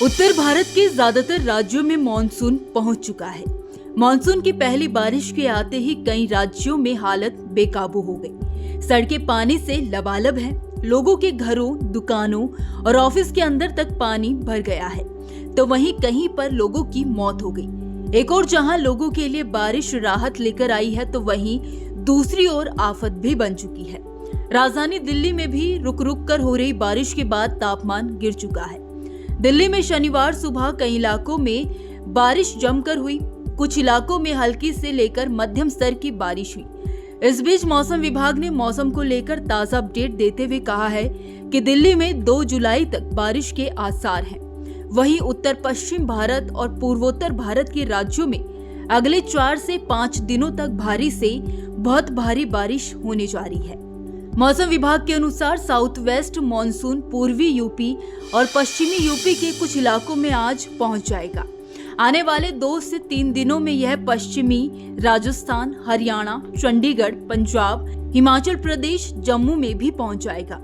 उत्तर भारत के ज्यादातर राज्यों में मानसून पहुंच चुका है। मानसून की पहली बारिश के आते ही कई राज्यों में हालत बेकाबू हो गई। सड़कें पानी से लबालब हैं। लोगों के घरों, दुकानों और ऑफिस के अंदर तक पानी भर गया है, तो वहीं कहीं पर लोगों की मौत हो गई। एक और जहां लोगों के लिए बारिश राहत लेकर आई है, तो वहीं दूसरी ओर आफत भी बन चुकी है। राजधानी दिल्ली में भी रुक रुक कर हो रही बारिश के बाद तापमान गिर चुका है। दिल्ली में शनिवार सुबह कई इलाकों में बारिश जमकर हुई। कुछ इलाकों में हल्की से लेकर मध्यम स्तर की बारिश हुई। इस बीच मौसम विभाग ने मौसम को लेकर ताजा अपडेट देते हुए कहा है कि दिल्ली में 2 जुलाई तक बारिश के आसार हैं। वहीं उत्तर पश्चिम भारत और पूर्वोत्तर भारत के राज्यों में अगले 4 से 5 दिनों तक भारी से बहुत भारी बारिश होने जा रही है। मौसम विभाग के अनुसार साउथ वेस्ट मॉनसून पूर्वी यूपी और पश्चिमी यूपी के कुछ इलाकों में आज पहुंच जाएगा। आने वाले 2 से 3 दिनों में यह पश्चिमी राजस्थान, हरियाणा, चंडीगढ़, पंजाब, हिमाचल प्रदेश, जम्मू में भी पहुंच जाएगा।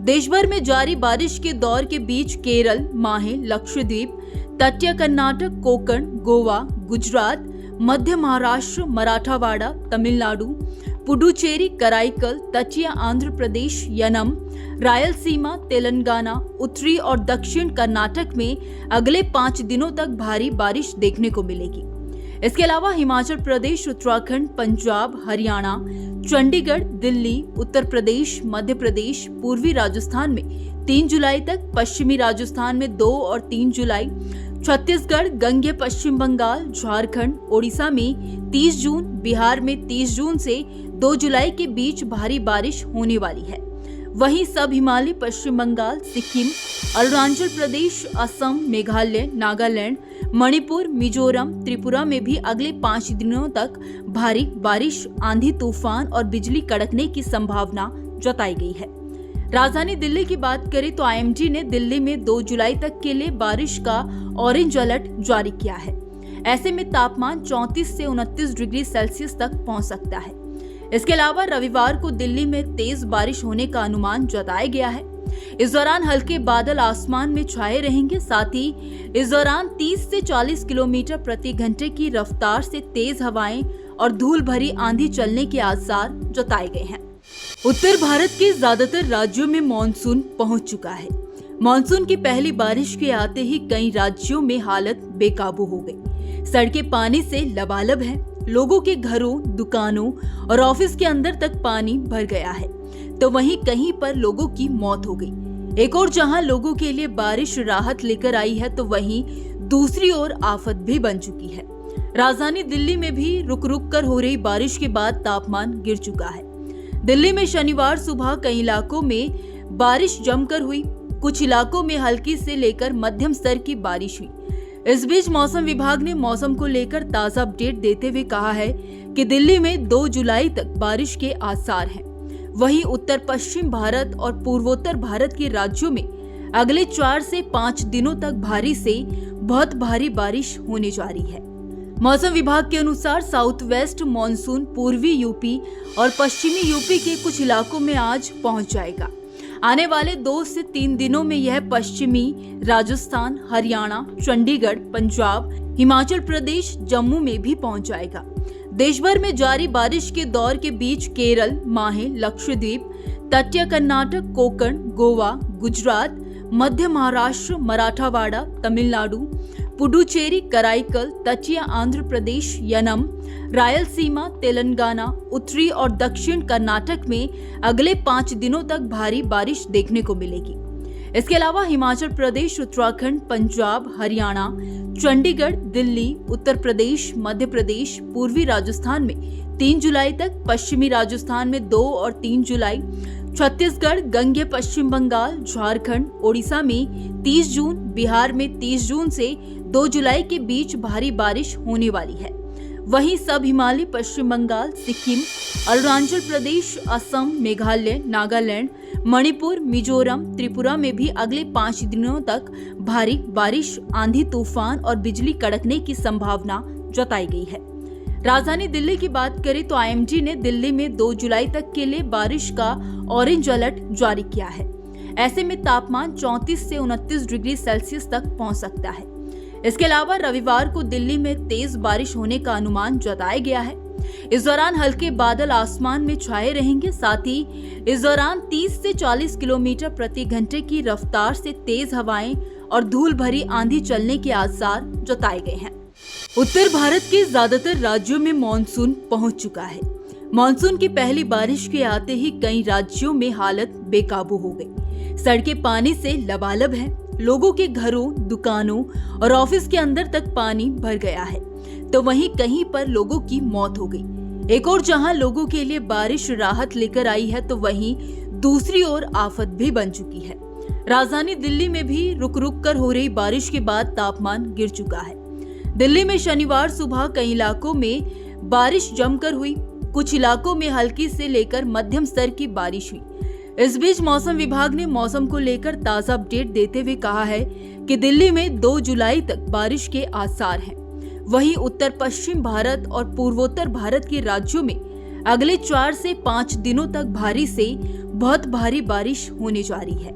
देश भर में जारी बारिश के दौर के बीच केरल, माहे, लक्षद्वीप, तटीय कर्नाटक, कोंकण, गोवा, गुजरात, मध्य महाराष्ट्र, मराठवाड़ा, तमिलनाडु, पुडुचेरी, कराईकल, तटीय आंध्र प्रदेश, यनम, रायलसीमा, तेलंगाना, उत्तरी और दक्षिण कर्नाटक में अगले 5 दिनों तक भारी बारिश देखने को मिलेगी। इसके अलावा हिमाचल प्रदेश, उत्तराखंड, पंजाब, हरियाणा, चंडीगढ़, दिल्ली, उत्तर प्रदेश, मध्य प्रदेश, पूर्वी राजस्थान में 3 जुलाई तक, पश्चिमी राजस्थान में 2 और 3 जुलाई, छत्तीसगढ़, गंगे पश्चिम बंगाल, झारखंड, ओडिशा में 30 जून, बिहार में 30 जून से 2 जुलाई के बीच भारी बारिश होने वाली है। वहीं सब हिमालय, पश्चिम बंगाल, सिक्किम, अरुणाचल प्रदेश, असम, मेघालय, नागालैंड, मणिपुर, मिजोरम, त्रिपुरा में भी अगले 5 दिनों तक भारी बारिश, आंधी, तूफान और बिजली कड़कने की संभावना जताई गई है। राजधानी दिल्ली की बात करें तो आईएमडी ने दिल्ली में 2 जुलाई तक के लिए बारिश का ऑरेंज अलर्ट जारी किया है। ऐसे में तापमान 34 से 29 डिग्री सेल्सियस तक पहुंच सकता है। इसके अलावा रविवार को दिल्ली में तेज बारिश होने का अनुमान जताया गया है। इस दौरान हल्के बादल आसमान में छाए रहेंगे। साथ ही इस दौरान 30 से 40 किलोमीटर प्रति घंटे की रफ्तार से तेज हवाएं और धूल भरी आंधी चलने के आसार जताए गए हैं। उत्तर भारत के ज्यादातर राज्यों में मानसून पहुंच चुका है। मानसून की पहली बारिश के आते ही कई राज्यों में हालत बेकाबू हो गई। सड़कें पानी से लबालब हैं। लोगों के घरों, दुकानों और ऑफिस के अंदर तक पानी भर गया है, तो वहीं कहीं पर लोगों की मौत हो गई। एक और जहां लोगों के लिए बारिश राहत लेकर आई है, तो वहीं दूसरी ओर आफत भी बन चुकी है। राजधानी दिल्ली में भी रुक रुक कर हो रही बारिश के बाद तापमान गिर चुका है। दिल्ली में शनिवार सुबह कई इलाकों में बारिश जमकर हुई। कुछ इलाकों में हल्की से लेकर मध्यम स्तर की बारिश हुई। इस बीच मौसम विभाग ने मौसम को लेकर ताजा अपडेट देते हुए कहा है कि दिल्ली में 2 जुलाई तक बारिश के आसार हैं। वहीं उत्तर पश्चिम भारत और पूर्वोत्तर भारत के राज्यों में अगले 4 से 5 दिनों तक भारी से बहुत भारी बारिश होने जा रही है। मौसम विभाग के अनुसार साउथ वेस्ट मॉनसून पूर्वी यूपी और पश्चिमी यूपी के कुछ इलाकों में आज पहुंच जाएगा। आने वाले 2 से 3 दिनों में यह पश्चिमी राजस्थान, हरियाणा, चंडीगढ़, पंजाब, हिमाचल प्रदेश, जम्मू में भी पहुंच जाएगा। देश भर में जारी बारिश के दौर के बीच केरल, माहे, लक्षद्वीप, तटीय कर्नाटक, कोंकण, गोवा, गुजरात, मध्य महाराष्ट्र, मराठवाड़ा, तमिलनाडु, पुडुचेरी, कराईकल, तटीय आंध्र प्रदेश, यनम, रायलसीमा, तेलंगाना, उत्तरी और दक्षिण कर्नाटक में अगले 5 दिनों तक भारी बारिश देखने को मिलेगी। इसके अलावा हिमाचल प्रदेश, उत्तराखंड, पंजाब, हरियाणा, चंडीगढ़, दिल्ली, उत्तर प्रदेश, मध्य प्रदेश, पूर्वी राजस्थान में 3 जुलाई तक, पश्चिमी राजस्थान में 2 और 3 जुलाई, छत्तीसगढ़, गंगे पश्चिम बंगाल, झारखंड, ओडिशा में 30 जून, बिहार में 30 जून से 2 जुलाई के बीच भारी बारिश होने वाली है। वहीं सब हिमालय, पश्चिम बंगाल, सिक्किम, अरुणाचल प्रदेश, असम, मेघालय, नागालैंड, मणिपुर, मिजोरम, त्रिपुरा में भी अगले 5 दिनों तक भारी बारिश, आंधी, तूफान और बिजली कड़कने की संभावना जताई गई है। राजधानी दिल्ली की बात करें तो आईएमडी ने दिल्ली में 2 जुलाई तक के लिए बारिश का ऑरेंज अलर्ट जारी किया है। ऐसे में तापमान 34 से 29 डिग्री सेल्सियस तक पहुंच सकता है। इसके अलावा रविवार को दिल्ली में तेज बारिश होने का अनुमान जताया गया है। इस दौरान हल्के बादल आसमान में छाए रहेंगे। साथ ही इस दौरान 30 से 40 किलोमीटर प्रति घंटे की रफ्तार से तेज हवाएं और धूल भरी आंधी चलने के आसार जताए गए हैं। उत्तर भारत के ज्यादातर राज्यों में मानसून पहुंच चुका है। मानसून की पहली बारिश के आते ही कई राज्यों में हालत बेकाबू हो गई। सड़कें पानी से लबालब हैं। लोगों के घरों, दुकानों और ऑफिस के अंदर तक पानी भर गया है, तो वहीं कहीं पर लोगों की मौत हो गई। एक और जहां लोगों के लिए बारिश राहत लेकर आई है, तो वहीं दूसरी ओर आफत भी बन चुकी है। राजधानी दिल्ली में भी रुक रुक कर हो रही बारिश के बाद तापमान गिर चुका है। दिल्ली में शनिवार सुबह कई इलाकों में बारिश जमकर हुई। कुछ इलाकों में हल्की से लेकर मध्यम स्तर की बारिश हुई। इस बीच मौसम विभाग ने मौसम को लेकर ताजा अपडेट देते हुए कहा है कि दिल्ली में 2 जुलाई तक बारिश के आसार हैं। वहीं उत्तर पश्चिम भारत और पूर्वोत्तर भारत के राज्यों में अगले 4 से 5 दिनों तक भारी से बहुत भारी बारिश होने जा रही है।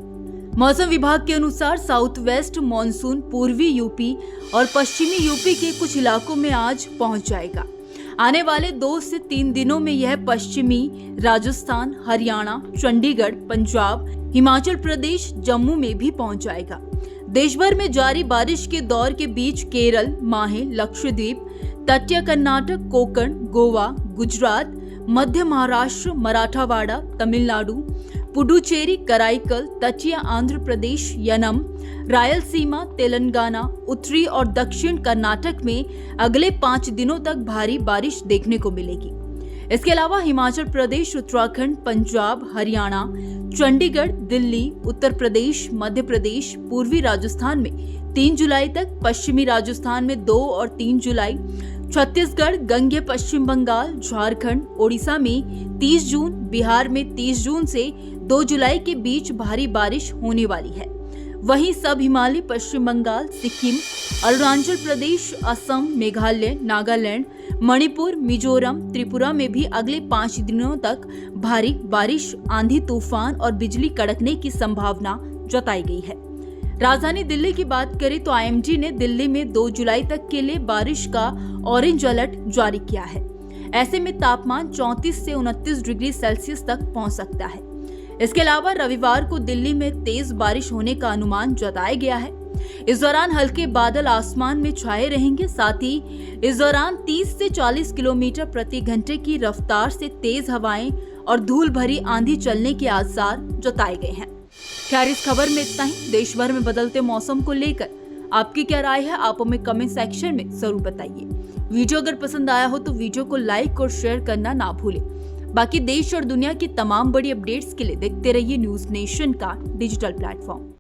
मौसम विभाग के अनुसार साउथ वेस्ट मॉनसून पूर्वी यूपी और पश्चिमी यूपी के कुछ इलाकों में आज पहुंच जाएगा। आने वाले 2 से 3 दिनों में यह पश्चिमी राजस्थान, हरियाणा, चंडीगढ़, पंजाब, हिमाचल प्रदेश, जम्मू में भी पहुंच जाएगा। देश भर में जारी बारिश के दौर के बीच केरल, माहे, लक्षद्वीप, तटीय कर्नाटक, कोंकण, गोवा, गुजरात, मध्य महाराष्ट्र, मराठावाड़ा, तमिलनाडु, पुडुचेरी, कराईकल, तटीय आंध्र प्रदेश, यनम, रायलसीमा, तेलंगाना, उत्तरी और दक्षिण कर्नाटक में अगले 5 दिनों तक भारी बारिश देखने को मिलेगी। इसके अलावा हिमाचल प्रदेश, उत्तराखंड, पंजाब, हरियाणा, चंडीगढ़, दिल्ली, उत्तर प्रदेश, मध्य प्रदेश, पूर्वी राजस्थान में 3 जुलाई तक, पश्चिमी राजस्थान में 2 और 3 जुलाई, छत्तीसगढ़, गंगे पश्चिम बंगाल, झारखंड, ओडिशा में 30 जून, बिहार में 30 जून से 2 जुलाई के बीच भारी बारिश होने वाली है। वहीं सब हिमालय, पश्चिम बंगाल, सिक्किम, अरुणाचल प्रदेश, असम, मेघालय, नागालैंड, मणिपुर, मिजोरम, त्रिपुरा में भी अगले 5 दिनों तक भारी बारिश, आंधी, तूफान और बिजली कड़कने की संभावना जताई गई है। राजधानी दिल्ली की बात करें तो आईएमडी ने दिल्ली में 2 जुलाई तक के लिए बारिश का ऑरेंज अलर्ट जारी किया है। ऐसे में तापमान 34 से 29 डिग्री सेल्सियस तक पहुंच सकता है। इसके अलावा रविवार को दिल्ली में तेज बारिश होने का अनुमान जताया गया है। इस दौरान हल्के बादल आसमान में छाए रहेंगे। साथ ही इस दौरान 30 से 40 किलोमीटर प्रति घंटे की रफ्तार से तेज हवाएं और धूल भरी आंधी चलने के आसार जताए गए हैं। खैर, इस खबर में इतना ही। देश भर में बदलते मौसम को लेकर आपकी क्या राय है, आप हमें कमेंट सेक्शन में जरूर बताइए। वीडियो अगर पसंद आया हो तो वीडियो को लाइक और शेयर करना ना भूलें। बाकी देश और दुनिया की तमाम बड़ी अपडेट्स के लिए देखते रहिए न्यूज नेशन का डिजिटल प्लेटफॉर्म।